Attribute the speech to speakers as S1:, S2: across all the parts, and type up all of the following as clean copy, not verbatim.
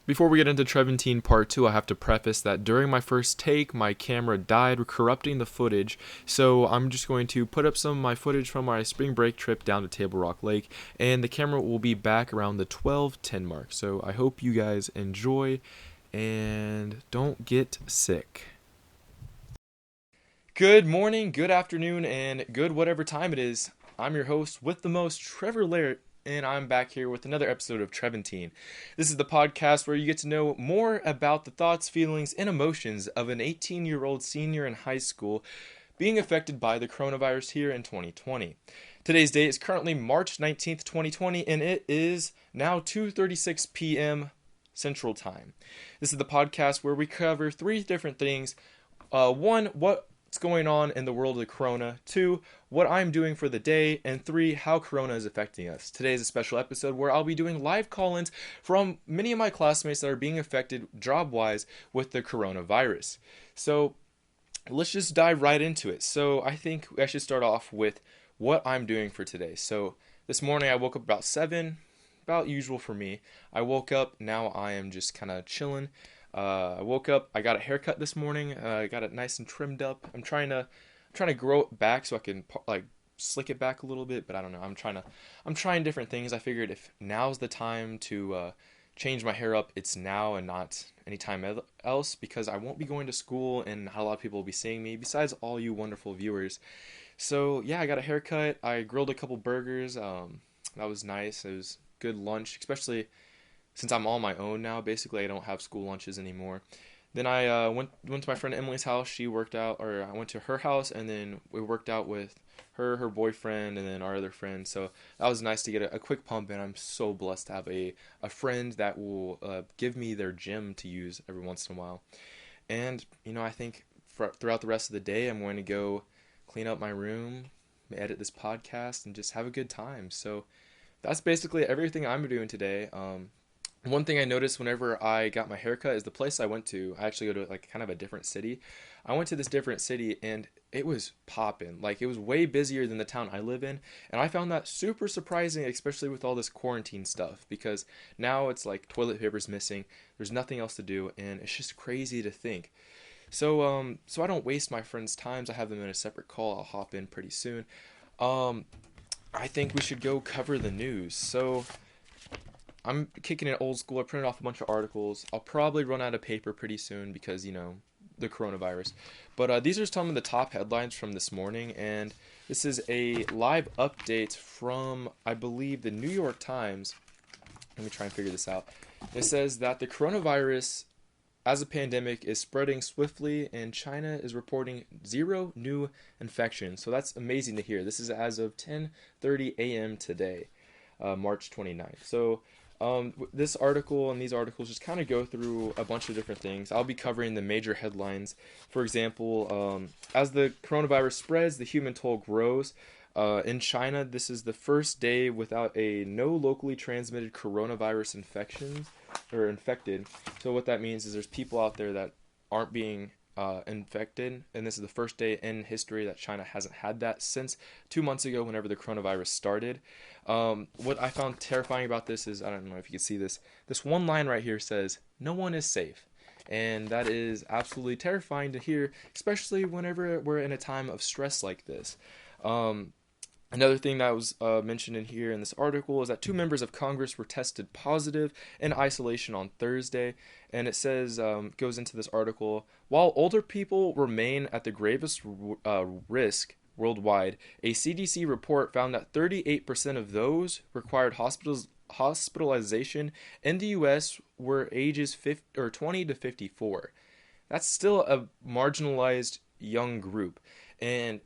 S1: Before we get into Trevantine Part 2, I have to preface that during my first take, my camera died, corrupting the footage, so I'm just going to put up some of my footage from my spring break trip down to Table Rock Lake, and the camera will be back around the 12:10 mark. So I hope you guys enjoy, and don't get sick. Good morning, good afternoon, and good whatever time it is. I'm your host with the most, Trevor Lerit, and I'm back here with another episode of Trevantine. This is the podcast where you get to know more about the thoughts, feelings, and emotions of an 18-year-old senior in high school being affected by the coronavirus here in 2020. Today's date is currently March 19th, 2020, and it is now 2:36 p.m. Central Time. This is the podcast where we cover three different things. One, what's going on in the world of the corona. Two, what I'm doing for the day. And three, how corona is affecting us. Today is a special episode where I'll be doing live call-ins from many of my classmates that are being affected job-wise with the coronavirus. So let's just dive right into it. So I think I should start off with what I'm doing for today. So this morning I woke up about 7, about usual for me. I woke up, now I am just kind of chilling. I woke up. I got a haircut this morning. I got it nice and trimmed up. I'm trying to grow it back so I can like slick it back a little bit. But I don't know. I'm trying different things. I figured if now's the time to change my hair up, it's now and not any time else, because I won't be going to school and not a lot of people will be seeing me. Besides all you wonderful viewers. So yeah, I got a haircut. I grilled a couple burgers. That was nice. It was good lunch, especially since I'm on my own now. Basically, I don't have school lunches anymore. Then I went to my friend Emily's house. She worked out, or I went to her house, and then we worked out with her boyfriend, and then our other friend. So that was nice to get a quick pump in. I'm so blessed to have a friend that will give me their gym to use every once in a while. And, I think throughout the rest of the day, I'm going to go clean up my room, edit this podcast, and just have a good time. So that's basically everything I'm doing today. One thing I noticed whenever I got my haircut is the place I went to. I actually go to like kind of a different city. I went to this different city and it was popping. Like it was way busier than the town I live in. And I found that super surprising, especially with all this quarantine stuff, because now it's like toilet paper's missing. There's nothing else to do. And it's just crazy to think. So I don't waste my friends' times. I have them in a separate call. I'll hop in pretty soon. I think we should go cover the news. So I'm kicking it old school. I printed off a bunch of articles. I'll probably run out of paper pretty soon because, the coronavirus. But these are some of the top headlines from this morning. And this is a live update from, I believe, the New York Times. Let me try and figure this out. It says that the coronavirus as a pandemic is spreading swiftly, and China is reporting 0 new infections. So that's amazing to hear. This is as of 10:30 a.m. today, March 29th. So this article and these articles just kind of go through a bunch of different things. I'll be covering the major headlines. For example, as the coronavirus spreads, the human toll grows. In China, this is the first day without no locally transmitted coronavirus infections or infected. So what that means is there's people out there that aren't being infected, and this is the first day in history that China hasn't had that since 2 months ago, whenever the coronavirus started. What I found terrifying about this is, I don't know if you can see this. This one line right here says, "No one is safe." And that is absolutely terrifying to hear, especially whenever we're in a time of stress like this. Another thing that was mentioned in here in this article is that 2 members of Congress were tested positive in isolation on Thursday. And it says, goes into this article, while older people remain at the gravest risk worldwide, a CDC report found that 38% of those required hospitalization in the U.S. were ages 20 to 54. That's still a marginalized young group. And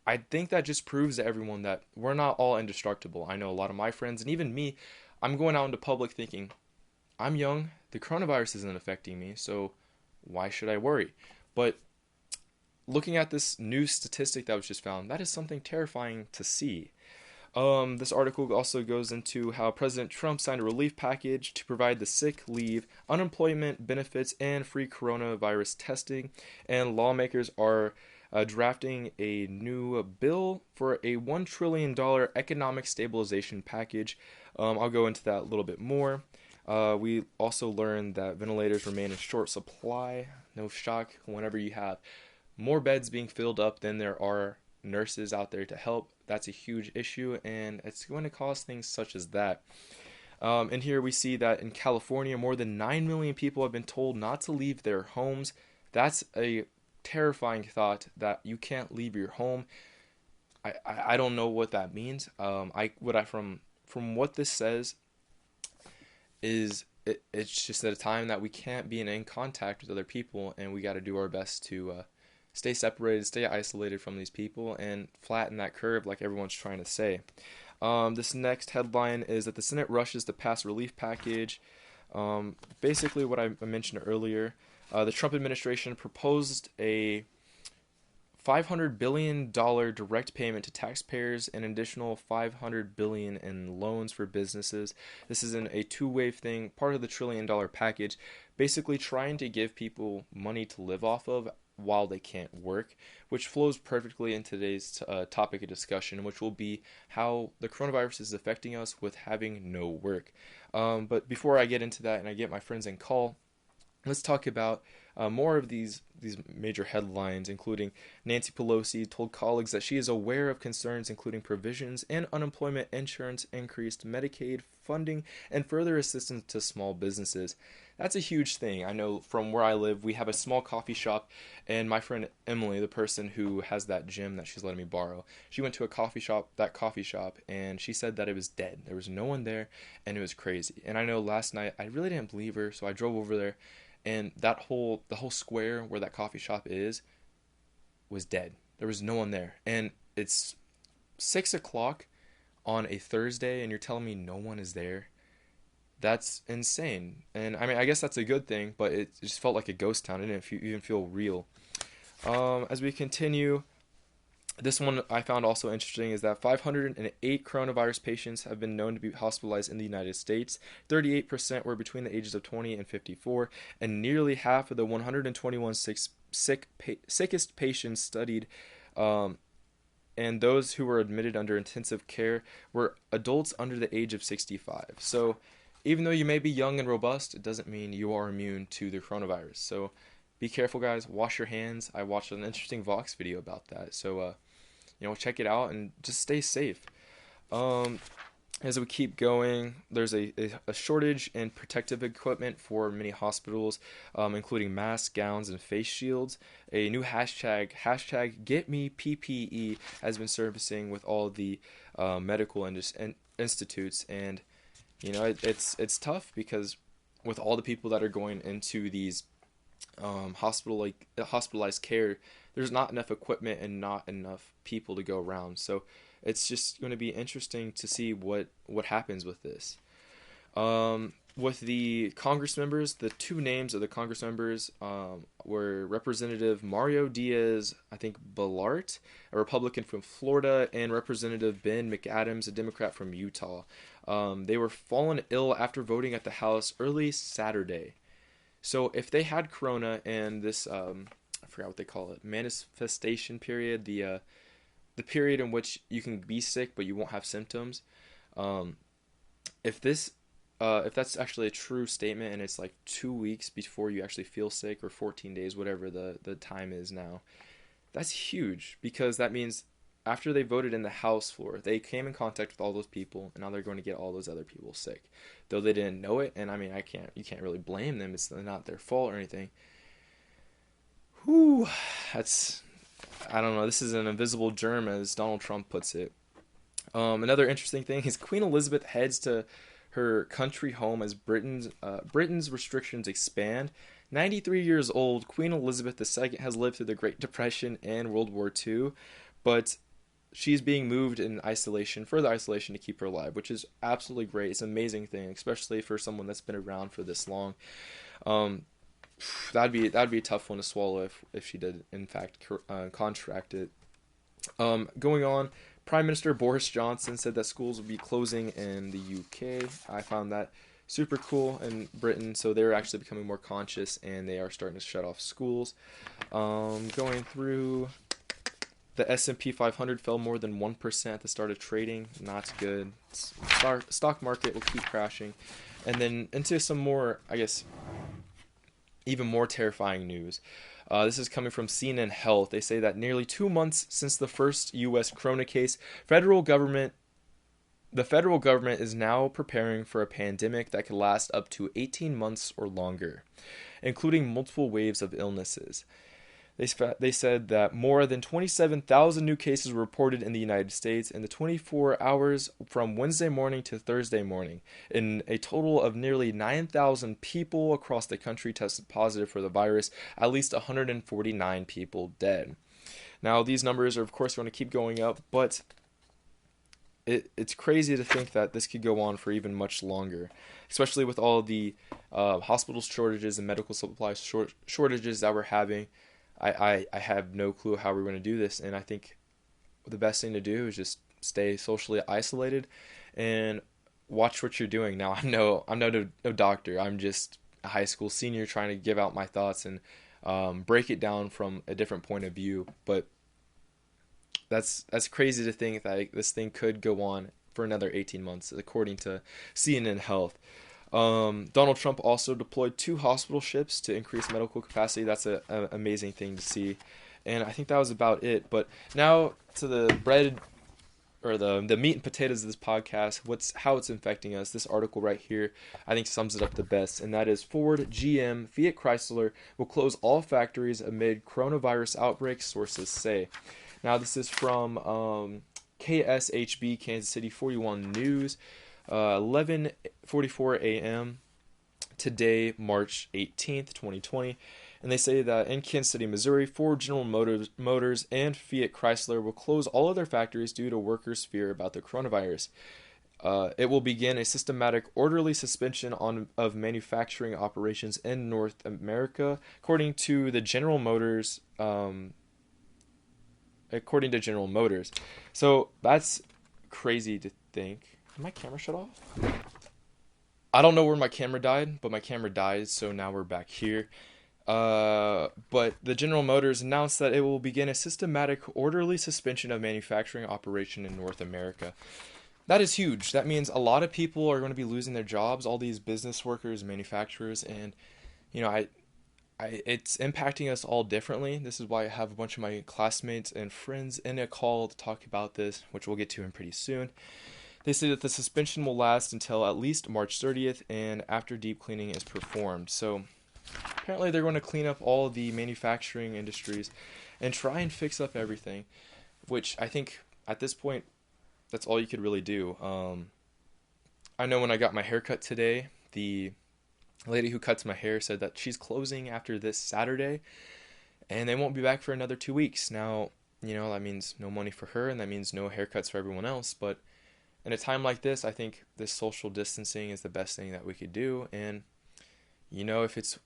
S1: I think that just proves to everyone that we're not all indestructible. I know a lot of my friends, and even me, I'm going out into public thinking, I'm young, the coronavirus isn't affecting me, so why should I worry? But looking at this new statistic that was just found, that is something terrifying to see. This article also goes into how President Trump signed a relief package to provide the sick leave, unemployment benefits, and free coronavirus testing, and lawmakers are drafting a new bill for a $1 trillion economic stabilization package. I'll go into that a little bit more. We also learned that ventilators remain in short supply. No shock whenever you have more beds being filled up than there are nurses out there to help. That's a huge issue, and it's going to cause things such as that. And here we see that in California, more than 9 million people have been told not to leave their homes. That's a terrifying thought, that you can't leave your home. I don't know what that means. From what this says is it's just at a time that we can't be in contact with other people, and we got to do our best to stay separated, stay isolated from these people, and flatten that curve like everyone's trying to say. This next headline is that the Senate rushes to pass relief package. Basically, what I mentioned earlier, the Trump administration proposed a $500 billion direct payment to taxpayers and an additional $500 billion in loans for businesses. This is in a two-wave thing, part of the $1 trillion package, basically trying to give people money to live off of while they can't work, which flows perfectly in today's topic of discussion, which will be how the coronavirus is affecting us with having no work. But before I get into that and I get my friends in call, let's talk about more of these major headlines, including Nancy Pelosi told colleagues that she is aware of concerns including provisions in unemployment insurance, increased Medicaid funding, and further assistance to small businesses. That's a huge thing. I know from where I live, we have a small coffee shop, and my friend Emily, the person who has that gym that she's letting me borrow, she went to that coffee shop, and she said that it was dead. There was no one there, and it was crazy. And I know last night, I really didn't believe her, so I drove over there, and the whole square where that coffee shop is was dead. There was no one there. And it's 6 o'clock on a Thursday, and you're telling me no one is there? That's insane. And I mean, I guess that's a good thing, but it just felt like a ghost town. It didn't even feel real. As we continue, this one I found also interesting is that 508 coronavirus patients have been known to be hospitalized in the United States. 38% were between the ages of 20 and 54, and nearly half of the 121 sickest patients studied, and those who were admitted under intensive care were adults under the age of 65. So even though you may be young and robust, it doesn't mean you are immune to the coronavirus. So be careful, guys. Wash your hands. I watched an interesting Vox video about that. So, check it out and just stay safe. As we keep going, there's a shortage in protective equipment for many hospitals, including masks, gowns, and face shields. A new hashtag #GetMePPE, has been surfacing with all the medical institutes, and it's tough because with all the people that are going into these hospitalized care, there's not enough equipment and not enough people to go around. So it's just going to be interesting to see what happens with this. With the Congress members, the two names of the Congress members were Representative Mario Diaz, I think Balart, a Republican from Florida, and Representative Ben McAdams, a Democrat from Utah. They were fallen ill after voting at the House early Saturday. So if they had corona and this, I forgot what they call it, manifestation period, the period in which you can be sick but you won't have symptoms, if that's actually a true statement and it's like 2 weeks before you actually feel sick, or 14 days, whatever the time is now, that's huge, because that means after they voted in the House floor, they came in contact with all those people, and now they're going to get all those other people sick, though they didn't know it. And I mean, you can't really blame them. It's not their fault or anything. Whew, I don't know. This is an invisible germ, as Donald Trump puts it. Another interesting thing is Queen Elizabeth heads to her country home as Britain's restrictions expand. 93 years old, Queen Elizabeth II has lived through the Great Depression and World War II, but she's being moved in further isolation to keep her alive, which is absolutely great. It's an amazing thing, especially for someone that's been around for this long. That'd be a tough one to swallow if she did in fact contract it. Going on, Prime Minister Boris Johnson said that schools will be closing in the UK. I found that super cool in Britain, so they're actually becoming more conscious and they are starting to shut off schools. Going through, the S&P 500 fell more than 1% at the start of trading. Not good. Stock market will keep crashing. And then into some more, I guess, even more terrifying news. This is coming from CNN Health. They say that nearly 2 months since the first U.S. corona case, the federal government is now preparing for a pandemic that could last up to 18 months or longer, including multiple waves of illnesses. They said that more than 27,000 new cases were reported in the United States in the 24 hours from Wednesday morning to Thursday morning. And a total of nearly 9,000 people across the country tested positive for the virus, at least 149 people dead. Now, these numbers are, of course, going to keep going up, but it's crazy to think that this could go on for even much longer, especially with all the hospital shortages and medical supply shortages that we're having. I have no clue how we're going to do this, and I think the best thing to do is just stay socially isolated and watch what you're doing. Now, I'm no doctor. I'm just a high school senior trying to give out my thoughts and break it down from a different point of view. But that's crazy to think that this thing could go on for another 18 months, according to CNN Health. Donald Trump also deployed 2 hospital ships to increase medical capacity. That's an amazing thing to see. And I think that was about it. But now to the bread, or the meat and potatoes of this podcast, how it's infecting us. This article right here, I think, sums it up the best. And that is Ford, GM, Fiat Chrysler will close all factories amid coronavirus outbreak, sources say. Now this is from KSHB, Kansas City 41 News. 11:44 a.m. today, March 18th, 2020. And they say that in Kansas City, Missouri, Ford, General Motors, and Fiat Chrysler will close all of their factories due to workers' fear about the coronavirus. It will begin a systematic, orderly suspension of manufacturing operations in North America, according to General Motors. So that's crazy to think. Did my camera shut off? I don't know where my camera died, but my camera died, so now we're back here. But the General Motors announced that it will begin a systematic, orderly suspension of manufacturing operation in North America. That is huge. That means a lot of people are going to be losing their jobs, all these business workers, manufacturers, and, it's impacting us all differently. This is why I have a bunch of my classmates and friends in a call to talk about this, which we'll get to in pretty soon. They say that the suspension will last until at least March 30th and after deep cleaning is performed. So apparently they're going to clean up all the manufacturing industries and try and fix up everything, which I think at this point, that's all you could really do. I know when I got my haircut today, the lady who cuts my hair said that she's closing after this Saturday and they won't be back for another 2 weeks. Now, that means no money for her and that means no haircuts for everyone else, but in a time like this, I think this social distancing is the best thing that we could do. And, if it's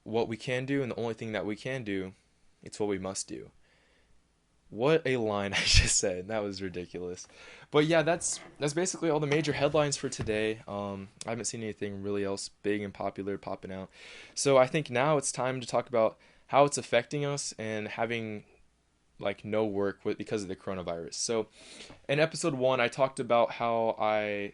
S1: what we can do and the only thing that we can do, it's what we must do. What a line I just said. That was ridiculous. But yeah, that's basically all the major headlines for today. I haven't seen anything really else big and popular popping out. So I think now it's time to talk about how it's affecting us and having no work because of the coronavirus. So in episode 1, I talked about how I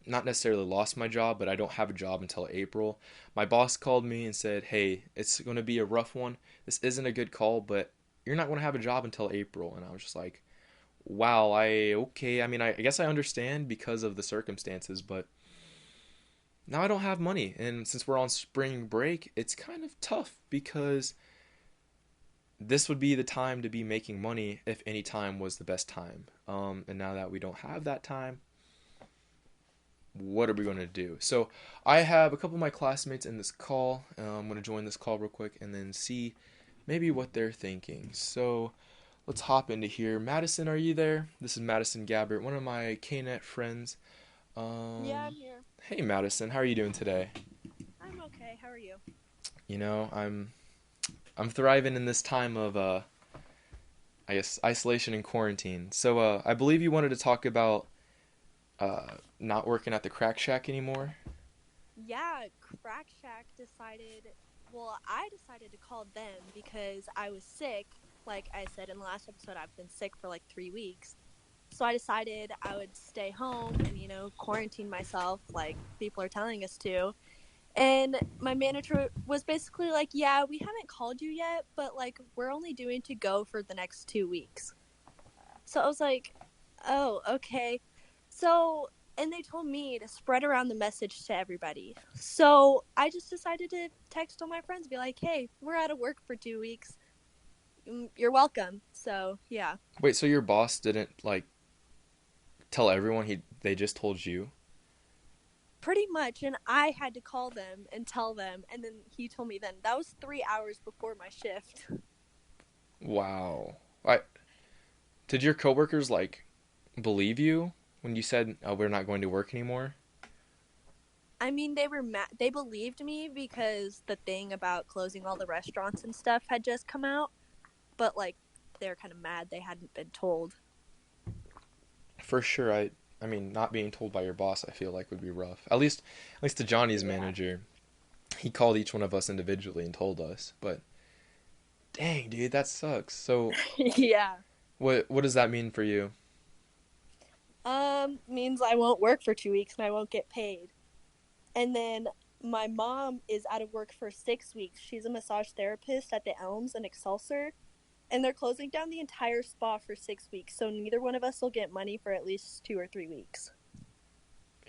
S1: not necessarily lost my job, but I don't have a job until April. My boss called me and said, hey, it's going to be a rough one. This isn't a good call, but you're not going to have a job until April. And I was just like, wow, okay. I mean, I guess I understand because of the circumstances, but now I don't have money. And since we're on spring break, it's kind of tough because this would be the time to be making money if any time was the best time. And now that we don't have that time, what are we going to do? So I have a couple of my classmates in this call. I'm going to join this call real quick and then see maybe what they're thinking. So let's hop into here. Madison, are you there? This is Madison Gabbert, one of my KNET friends.
S2: Yeah, I'm here.
S1: Hey, Madison, how are you doing today?
S2: I'm okay. How are you?
S1: I'm thriving in this time of, I guess, isolation and quarantine. So, I believe you wanted to talk about not working at the Crack Shack anymore.
S2: Yeah, Crack Shack I decided to call them because I was sick. Like I said in the last episode, I've been sick for like 3 weeks. So I decided I would stay home and, quarantine myself like people are telling us to. And my manager was basically like, yeah, we haven't called you yet, but like we're only doing to go for the next 2 weeks. So I was like, oh, okay. So, and they told me to spread around the message to everybody. So I just decided to text all my friends, be like, hey, we're out of work for 2 weeks. You're welcome. So, yeah.
S1: Wait, so your boss didn't like tell everyone they just told you?
S2: Pretty much. And I had to call them and tell them. And then he told me then. That was 3 hours before my shift.
S1: Wow. I Did your coworkers like believe you when you said, "Oh, we're not going to work anymore"?
S2: I mean, they were they believed me because the thing about closing all the restaurants and stuff had just come out. But, like, they're kind of mad they hadn't been told.
S1: For sure. I mean, not being told by your boss, I feel like would be rough. At least to Johnny's
S2: Yeah.
S1: manager, he called each one of us individually and told us. But dang, dude, that sucks. So,
S2: Yeah.
S1: what does that mean for you?
S2: Means I won't work for 2 weeks and I won't get paid. And then my mom is out of work for 6 weeks. She's a massage therapist at the Elms in Excelsior, and they're closing down the entire spa for 6 weeks. So neither one of us will get money for at least 2 or 3 weeks.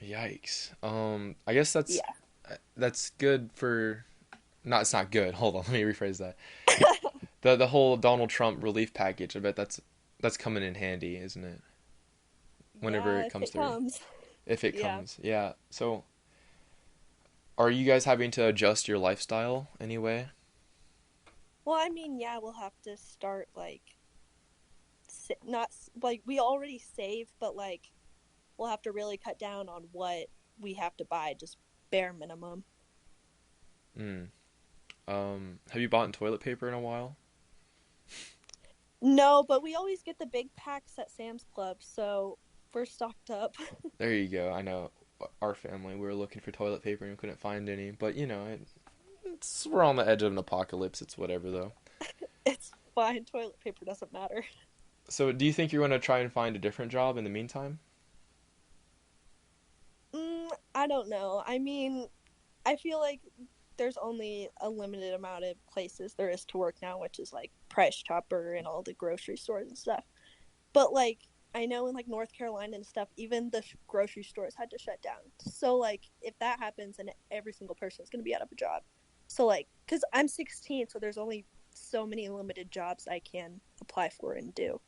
S1: Yikes. I guess
S2: Yeah.
S1: that's good for. Not It's not good. Hold on, let me rephrase that. The whole Donald Trump relief package. I bet that's coming in handy, isn't it? Whenever
S2: Yeah,
S1: it
S2: if
S1: comes
S2: it
S1: through,
S2: comes.
S1: if it
S2: Yeah.
S1: comes, yeah. So, are you guys having to adjust your lifestyle anyway?
S2: Well, I mean, yeah, we'll have to start like not like we already save, but like we'll have to really cut down on what we have to buy, just bare minimum.
S1: Mm. Have you bought toilet paper in a while?
S2: No, but we always get the big packs at Sam's Club, so we're stocked up.
S1: There you go. I know our family, we were looking for toilet paper and couldn't find any, but we're on the edge of an apocalypse. It's whatever though.
S2: It's fine. Toilet paper doesn't matter.
S1: So, do you think you're going to try and find a different job in the meantime?
S2: I don't know. I mean, I feel like there's only a limited amount of places there is to work now, which is like Price Chopper and all the grocery stores and stuff. But like, I know in like North Carolina and stuff, even the grocery stores had to shut down. So like, if that happens, then every single person is going to be out of a job. So like, because I'm 16, so there's only so many limited jobs I can apply for and do.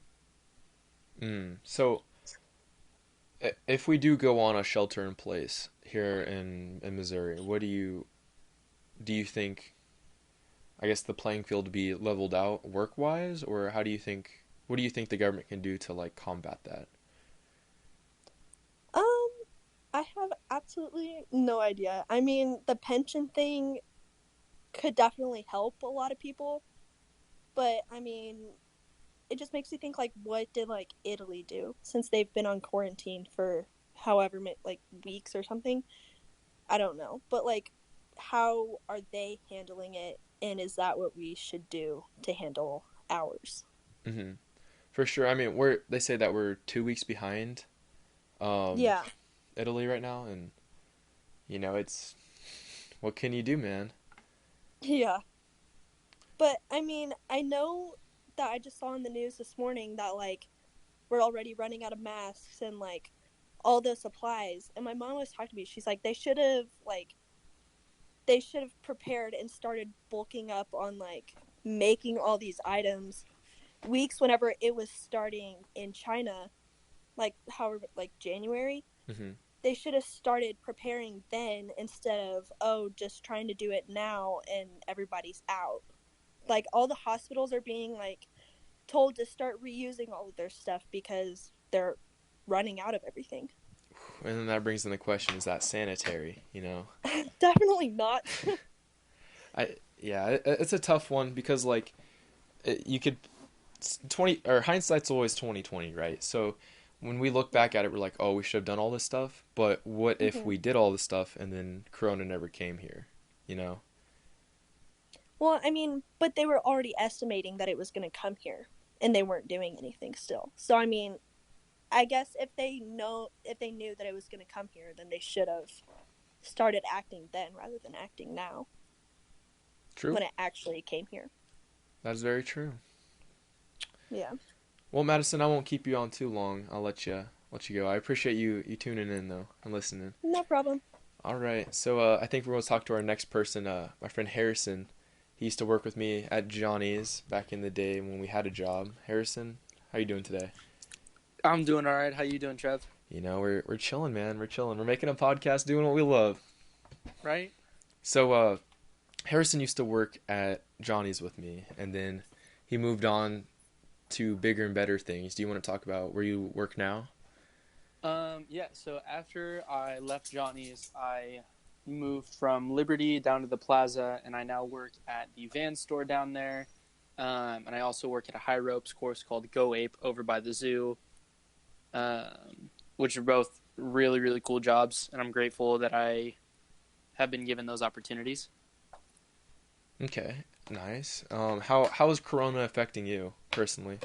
S1: So, if we do go on a shelter in place here in Missouri, what do you think? I guess the playing field be leveled out work wise, or how do you think? What do you think the government can do to like combat that?
S2: Um, I have absolutely no idea. I mean, the pension thing could definitely help a lot of people, but I mean, it just makes me think like, what did like Italy do since they've been on quarantine for however many like weeks or something? I don't know, but like, how are they handling it, and is that what we should do to handle ours?
S1: Hmm. For sure. I mean, they say that we're 2 weeks behind um,
S2: Yeah,
S1: Italy right now, and it's what can you do, man?
S2: yeah. But I mean, I know that I just saw in the news this morning that like we're already running out of masks and like all those supplies. And my mom was talking to me. She's like, they should have prepared and started bulking up on like making all these items weeks whenever it was starting in China, like however like January.
S1: Hmm.
S2: They should have started preparing then instead of just trying to do it now and everybody's out. Like all the hospitals are being like told to start reusing all of their stuff because they're running out of everything.
S1: And then that brings in the question: is that sanitary?
S2: Definitely not.
S1: Yeah, it's a tough one because like you could 20 or hindsight's always 2020, right? So when we look back at it, we're like, oh, we should have done all this stuff. But what if
S2: Mm-hmm.
S1: we did all this stuff and then Corona never came here? You know?
S2: Well, I mean, but they were already estimating that it was going to come here and they weren't doing anything still. So, I mean, I guess if they knew that it was going to come here, then they should have started acting then rather than acting now
S1: True.
S2: when it actually came here.
S1: That's very true.
S2: Yeah.
S1: Well, Madison, I won't keep you on too long. I'll let you go. I appreciate you tuning in though and listening.
S2: No problem.
S1: All right. So I think we're going to talk to our next person. My friend Harrison. He used to work with me at Johnny's back in the day when we had a job. Harrison, how you doing today?
S3: I'm doing all right. How you doing, Trev?
S1: You know, we're chilling, man. We're chilling. We're making a podcast, doing what we love.
S3: Right?
S1: So Harrison used to work at Johnny's with me, and then he moved on to bigger and better things. Do you want to talk about where you work now?
S3: Yeah, so after I left Johnny's, I moved from Liberty down to the Plaza, and I now work at the van store down there. And I also work at a high ropes course called Go Ape over by the zoo, which are both really, really cool jobs, and I'm grateful that I have been given those opportunities.
S1: Okay, nice. How is Corona affecting you personally?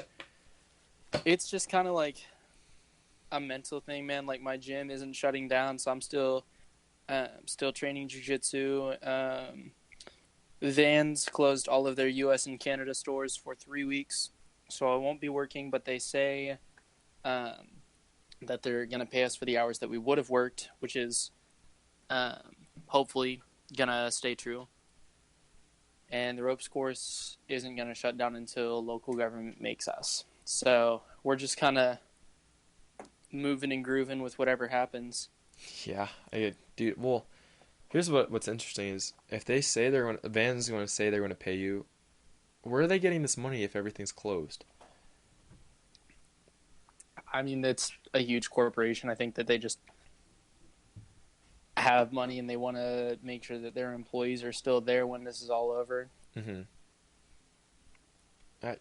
S3: It's just kind of like a mental thing, man. Like, my gym isn't shutting down, so I'm still training jiu-jitsu. Vans closed all of their U.S. and Canada stores for 3 weeks, so I won't be working, but they say that they're going to pay us for the hours that we would have worked, which is hopefully going to stay true. And the ropes course isn't going to shut down until local government makes us. So we're just kind of moving and grooving with whatever happens.
S1: Yeah, dude. Well, here's what's interesting is if they say the van's going to say they're going to pay you, where are they getting this money if everything's closed?
S3: I mean, it's a huge corporation. I think that they just have money and they want to make sure that their employees are still there when this is all over.
S1: Mm-hmm.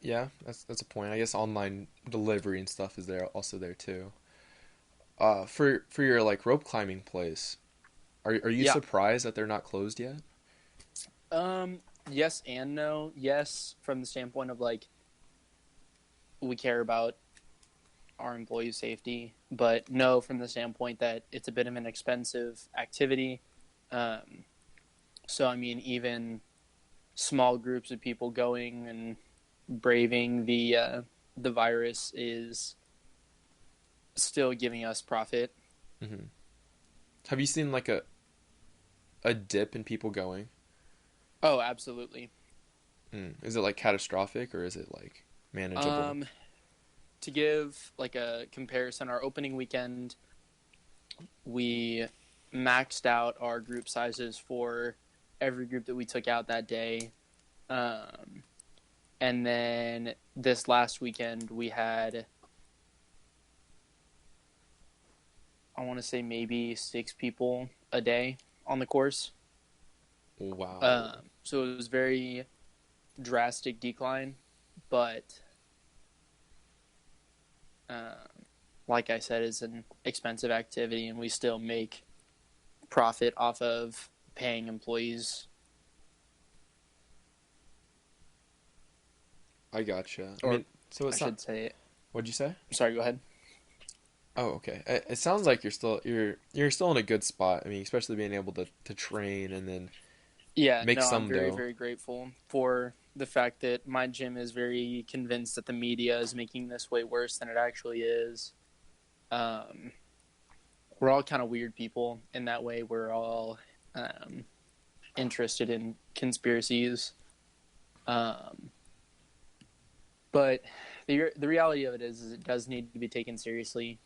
S1: Yeah, that's a point. I guess online delivery and stuff is also there too. For your like rope climbing place, are you surprised that they're not closed yet?
S3: Yes and no. Yes, from the standpoint of like we care about our employees' safety, but no, from the standpoint that it's a bit of an expensive activity. So I mean, even small groups of people going and braving the virus is still giving us profit.
S1: Mm-hmm. Have you seen like a dip in people going?
S3: Oh, absolutely.
S1: Is it like catastrophic or is it like manageable?
S3: To give like a comparison, our opening weekend, we maxed out our group sizes for every group that we took out that day. And then this last weekend, we had, I want to say maybe 6 people a day on the course.
S1: Wow.
S3: So it was very drastic decline, but like I said, it's an expensive activity, and we still make profit off of paying employees.
S1: I gotcha.
S3: Or,
S1: I mean, so it's
S3: I should say.
S1: What'd you say?
S3: Sorry, go ahead.
S1: Oh, okay. It sounds like you're still in a good spot. I mean, especially being able to train and then make some
S3: I'm very,
S1: dough.
S3: very grateful for the fact that my gym is very convinced that the media is making this way worse than it actually is. We're all kind of weird people in that way. We're all interested in conspiracies. But the reality of it is it does need to be taken seriously,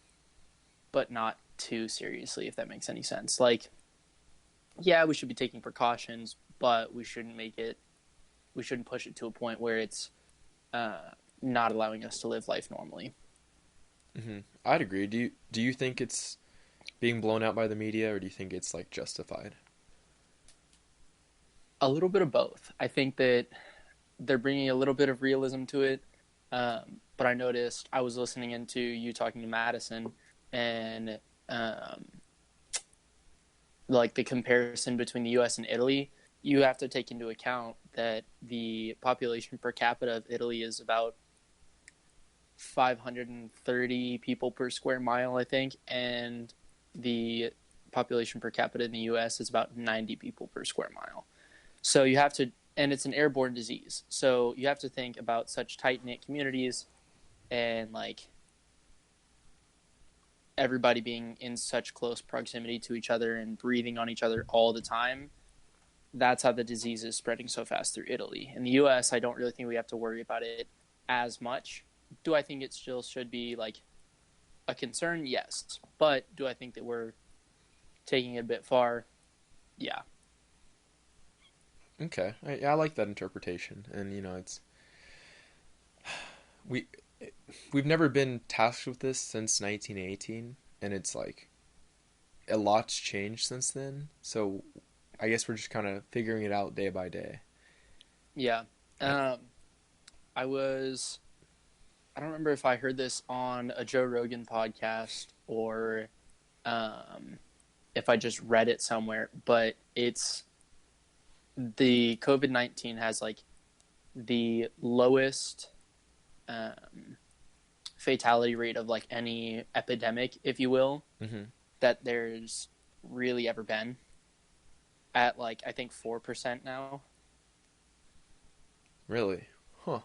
S3: but not too seriously, if that makes any sense. Like, yeah, we should be taking precautions, but we shouldn't push it to a point where it's not allowing us to live life normally.
S1: Mm-hmm. I'd agree. Do you think it's being blown out by the media, or do you think it's like justified?
S3: A little bit of both. I think that they're bringing a little bit of realism to it. But I noticed I was listening into you talking to Madison, and like the comparison between the U.S. and Italy, you have to take into account that the population per capita of Italy is about 530 people per square mile, I think, and the population per capita in the U.S. is about 90 people per square mile. So you have to, and it's an airborne disease. So you have to think about such tight-knit communities and like everybody being in such close proximity to each other and breathing on each other all the time. That's how the disease is spreading so fast through Italy. In the U.S., I don't really think we have to worry about it as much. Do I think it still should be like a concern? Yes. But do I think that we're taking it a bit far? Yeah.
S1: Okay, I like that interpretation, and it's we we've never been tasked with this since 1918, and it's like a lot's changed since then. So I guess we're just kind of figuring it out day by day.
S3: Yeah. I don't remember if I heard this on a Joe Rogan podcast or if I just read it somewhere, but it's the COVID-19 has like the lowest fatality rate of like any epidemic, if you will, that there's really ever been, at like I think 4% now.
S1: Really? Huh.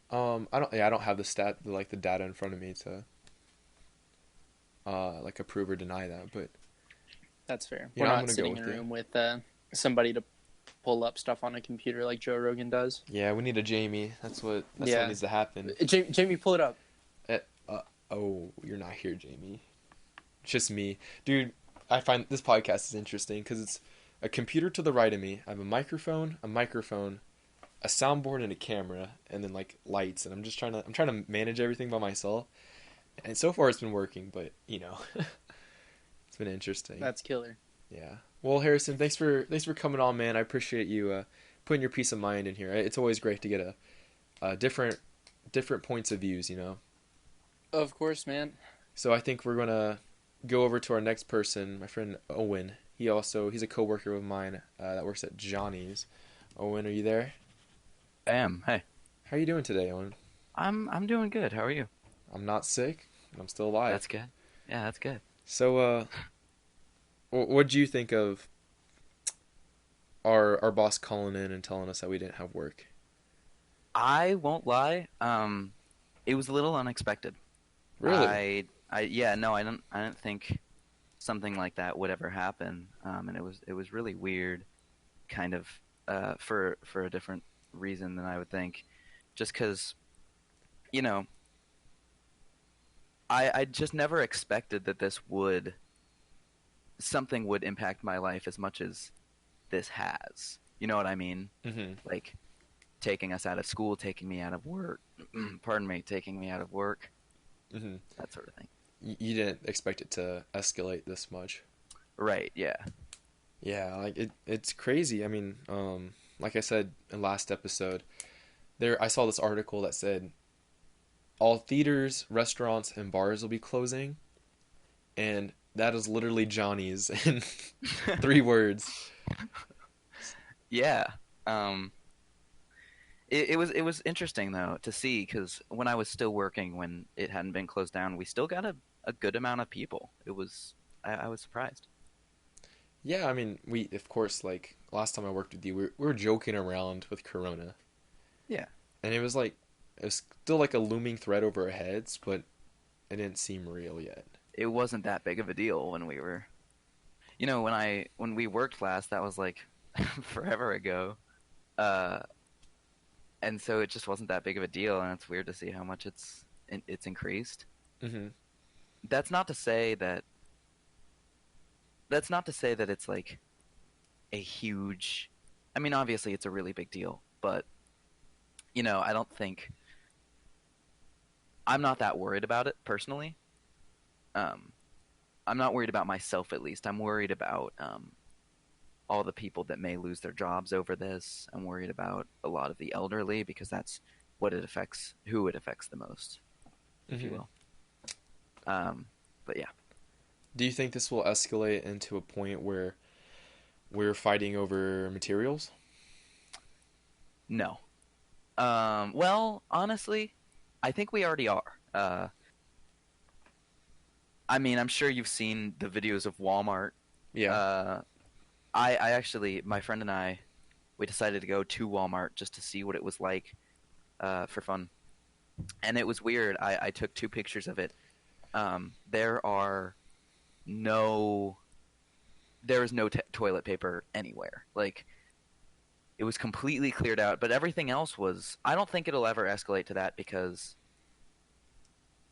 S1: I don't have the data in front of me to like approve or deny that, but
S3: That's fair.
S1: Yeah,
S3: We're
S1: I'm
S3: not
S1: gonna
S3: sitting
S1: go
S3: in a
S1: with
S3: room with somebody to pull up stuff on a computer like Joe Rogan does.
S1: yeah, we need a Jamie. That's what
S3: Yeah.
S1: needs to happen.
S3: Jamie, pull it up.
S1: Oh, you're not here, Jamie. It's just me, dude. I find this podcast is interesting because it's a computer to the right of me. I have a microphone, a soundboard, and a camera, and then like lights. And I'm trying to manage everything by myself. And so far, it's been working, but it's been interesting.
S3: That's killer.
S1: Yeah. Well, Harrison, thanks for coming on, man. I appreciate you putting your peace of mind in here. It's always great to get a different points of views,
S3: Of course, man.
S1: So I think we're gonna go over to our next person, my friend Owen. He's a coworker of mine that works at Johnny's. Owen, are you there?
S4: I am. Hey.
S1: How are you doing today, Owen?
S4: I'm doing good. How are you?
S1: I'm not sick. I'm still alive.
S4: That's good. Yeah, that's good.
S1: So, what do you think of our boss calling in and telling us that we didn't have work?
S4: I won't lie. It was a little unexpected.
S1: Really?
S4: I didn't think something like that would ever happen. And it was really weird, kind of, for a different reason than I would think, just because, I just never expected that something would impact my life as much as this has. You know what I mean?
S1: Mm-hmm.
S4: Like taking us out of school, taking me out of work. Pardon me, taking me out of work.
S1: Mm-hmm.
S4: That sort of thing.
S1: You didn't expect it to escalate this much.
S4: Right, yeah.
S1: Yeah, like it's crazy. I mean, like I said in last episode, I saw this article that said all theaters, restaurants, and bars will be closing, and that is literally Johnny's in 3 words.
S4: Yeah. It was interesting though to see, because when I was still working, when it hadn't been closed down, we still got a good amount of people. I was surprised.
S1: Yeah, I mean, we of course, like last time I worked with you, we were joking around with Corona.
S4: Yeah.
S1: And it was still like a looming threat over our heads, but it didn't seem real yet.
S4: It wasn't that big of a deal when we were, when we worked last, that was like forever ago. And so it just wasn't that big of a deal, and it's weird to see how much it's increased.
S1: Mm-hmm.
S4: That's not to say that it's like a huge. I mean, obviously it's a really big deal, but I don't think I'm not that worried about it personally. I'm not worried about myself, at least. I'm worried about all the people that may lose their jobs over this. I'm worried about a lot of the elderly, because that's who it affects the most, if you will. But yeah.
S1: Do you think this will escalate into a point where we're fighting over materials?
S4: No. Well, honestly, I think we already are. I mean, I'm sure you've seen the videos of Walmart.
S1: Yeah.
S4: I actually, my friend and I, we decided to go to Walmart just to see what it was like for fun. And it was weird. I took 2 pictures of it. There is no toilet paper anywhere. Like, it was completely cleared out, but everything else was. I don't think it'll ever escalate to that because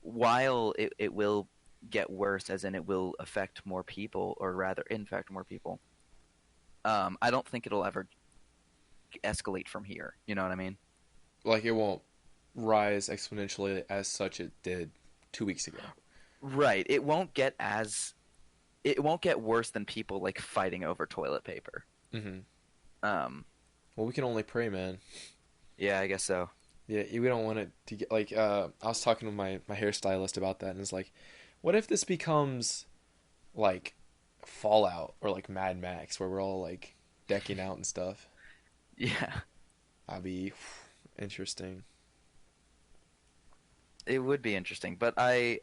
S4: while it will get worse, as in it will affect more people, or rather infect more people, I don't think it'll ever escalate from here. You know what I mean?
S1: Like it won't rise exponentially as such it did 2 weeks ago.
S4: Right. It won't get worse than people like fighting over toilet paper.
S1: Mm-hmm.
S4: Well,
S1: we can only pray, man.
S4: Yeah, I guess so.
S1: Yeah, we don't want it to get like. I was talking with my hairstylist about that, and it's like, what if this becomes like Fallout or like Mad Max, where we're all like decking out and stuff?
S4: Yeah,
S1: That'd be interesting.
S4: it would be interesting, but I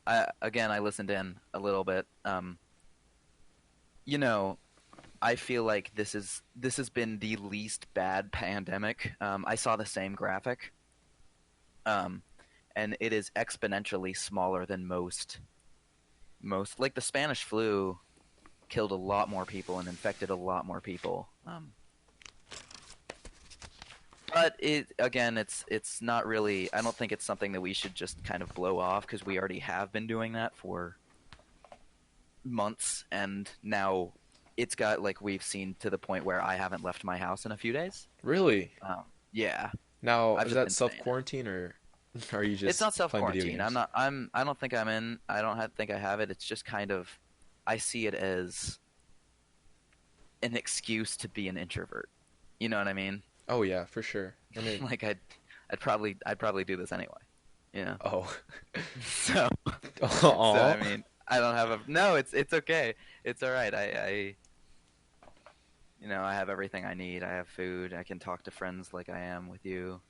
S4: listened in a little bit. You know, I feel like this has been the least bad pandemic. I saw the same graphic, and it is exponentially smaller than most. Like the Spanish flu killed a lot more people and infected a lot more people. But it's not really. I don't think it's something that we should just kind of blow off because we already have been doing that for months, and now it's got like we've seen to the point where I haven't left my house in a few days.
S1: Really?
S4: Yeah.
S1: Now,
S4: I've
S1: is
S4: just
S1: that
S4: been
S1: self quarantine or are you just?
S4: It's not self
S1: playing video
S4: quarantine.
S1: games?
S4: I don't think I'm in. I don't think I have it. It's just kind of. I see it as an excuse to be an introvert. You know what I mean?
S1: Oh yeah, for sure. I mean,
S4: Like I'd probably do this anyway. You know.
S1: oh.
S4: So.
S1: Aw.
S4: So I mean, I don't have a. No, it's okay. It's all right. I I have everything I need. I have food. I can talk to friends like I am with you.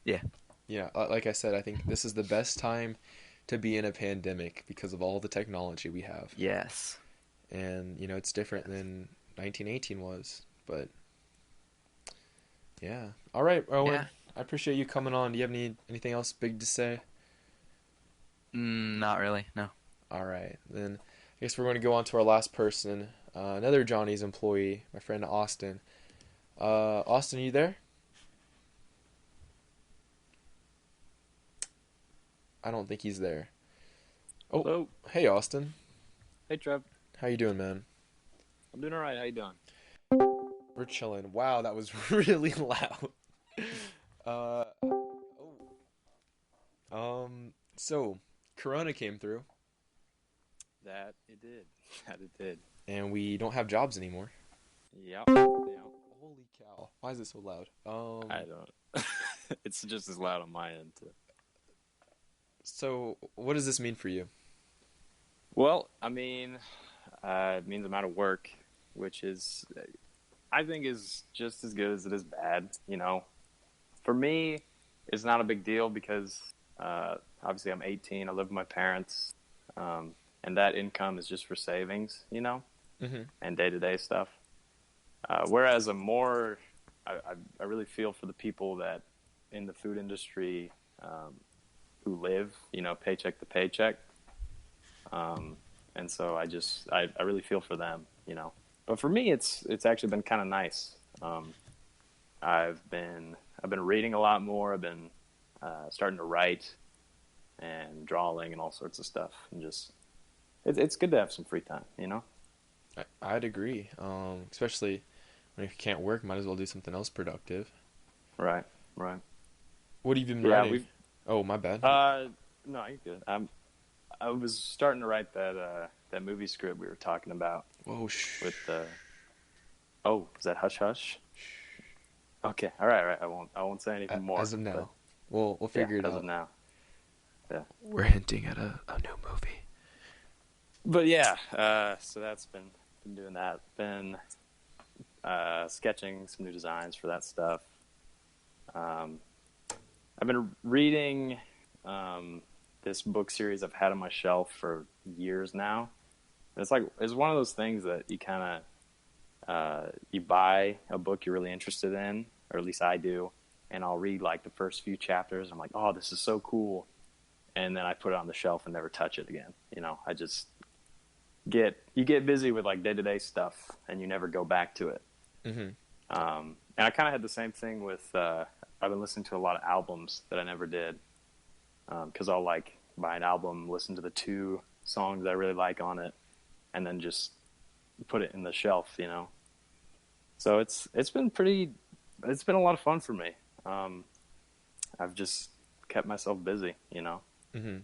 S4: Yeah.
S1: Yeah, like I said, I think this is the best time to be in a pandemic because of all the technology we have.
S4: Yes.
S1: And, it's different than 1918 was, but yeah. All right, Owen.
S4: Yeah.
S1: I appreciate you coming on. Do you have anything else big to say?
S4: Not really. No.
S1: All right. Then I guess we're going to go on to our last person, another Johnny's employee, my friend Austin. Austin, are you there? I don't think he's there. Oh,
S5: Hello.
S1: Hey, Austin.
S5: Hey, Trev.
S1: How you doing, man?
S5: I'm doing all right. How you doing?
S1: We're chilling. Wow, that was really loud. So Corona came through,
S5: That it did. That it did.
S1: and we don't have jobs anymore.
S5: Yep.
S1: Holy cow! Why is it so loud?
S5: I don't. It's just as loud on my end too.
S1: So what does this mean for you?
S5: Well, I mean, it means I'm out of work, which is, I think, is just as good as it is bad. For me, it's not a big deal because obviously I'm 18. I live with my parents, and that income is just for savings,
S1: Mm-hmm.
S5: and day-to-day stuff. Whereas I really feel for the people that in the food industry who live, paycheck to paycheck. And so I really feel for them, But for me, it's actually been kind of nice. I've been reading a lot more. I've been starting to write and drawing and all sorts of stuff, and just it's good to have some free time,
S1: I'd agree. Especially when you can't work, might as well do something else productive.
S5: Right.
S1: What have you been
S5: Yeah,
S1: writing? Oh, my bad.
S5: No, you're good. I was starting to write that movie script we were talking about.
S1: Whoa, shh.
S5: With oh, is that Hush Hush? Okay, all right. I won't say anything more.
S1: As of now, we'll figure it out.
S5: As of now. Yeah.
S1: We're hinting at a new movie.
S5: But yeah, so that's been doing that. Been sketching some new designs for that stuff. I've been reading this book series I've had on my shelf for years now. It's one of those things that you kind of you buy a book you're really interested in, or at least I do, and I'll read like the first few chapters. I'm like, oh, this is so cool, and then I put it on the shelf and never touch it again. I just get busy with like day-to-day stuff, and you never go back to it.
S1: Mm-hmm.
S5: And I kind of had the same thing with I've been listening to a lot of albums that I never did, because I'll like buy an album, listen to the 2 songs I really like on it, and then just put it in the shelf, So it's been a lot of fun for me. I've just kept myself busy,
S1: Mm-hmm.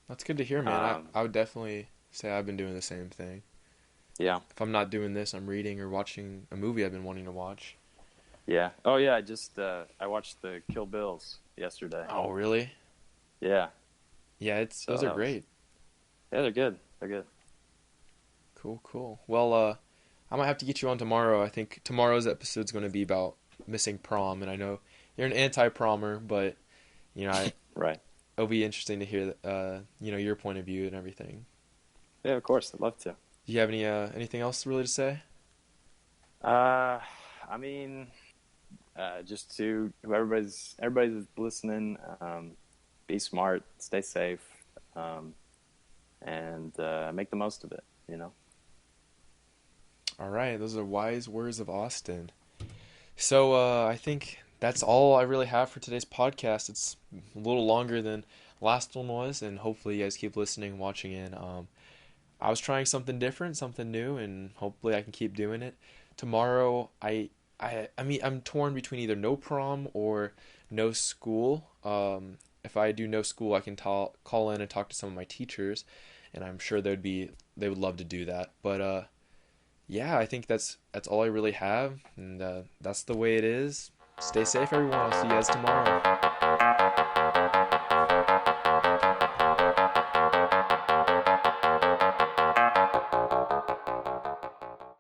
S1: That's good to hear, man. I would definitely say I've been doing the same thing.
S5: Yeah.
S1: If I'm not doing this, I'm reading or watching a movie I've been wanting to watch.
S5: Yeah. Oh yeah. I watched the Kill Bills yesterday.
S1: Oh really?
S5: Yeah.
S1: Yeah, those are great.
S5: Yeah, they're good. They're good.
S1: Cool. Well, I might have to get you on tomorrow. I think tomorrow's episode's going to be about missing prom, and I know you're an anti-promer, but
S5: Right.
S1: It'll be interesting to hear your point of view and everything.
S5: Yeah, of course. I'd love to.
S1: Do you have anything else really to say?
S5: I mean, just to everybody's listening, be smart, stay safe, and make the most of it.
S1: All right, those are wise words of Austin. So I think that's all I really have for today's podcast. It's a little longer than last one was, and hopefully you guys keep listening and watching in. I was trying something different, something new, and hopefully I can keep doing it. Tomorrow, I'm torn between either no prom or no school. If I do no school, I can call in and talk to some of my teachers, and I'm sure they would love to do that. But yeah, I think that's all I really have, and that's the way it is. Stay safe, everyone. I'll see you guys tomorrow.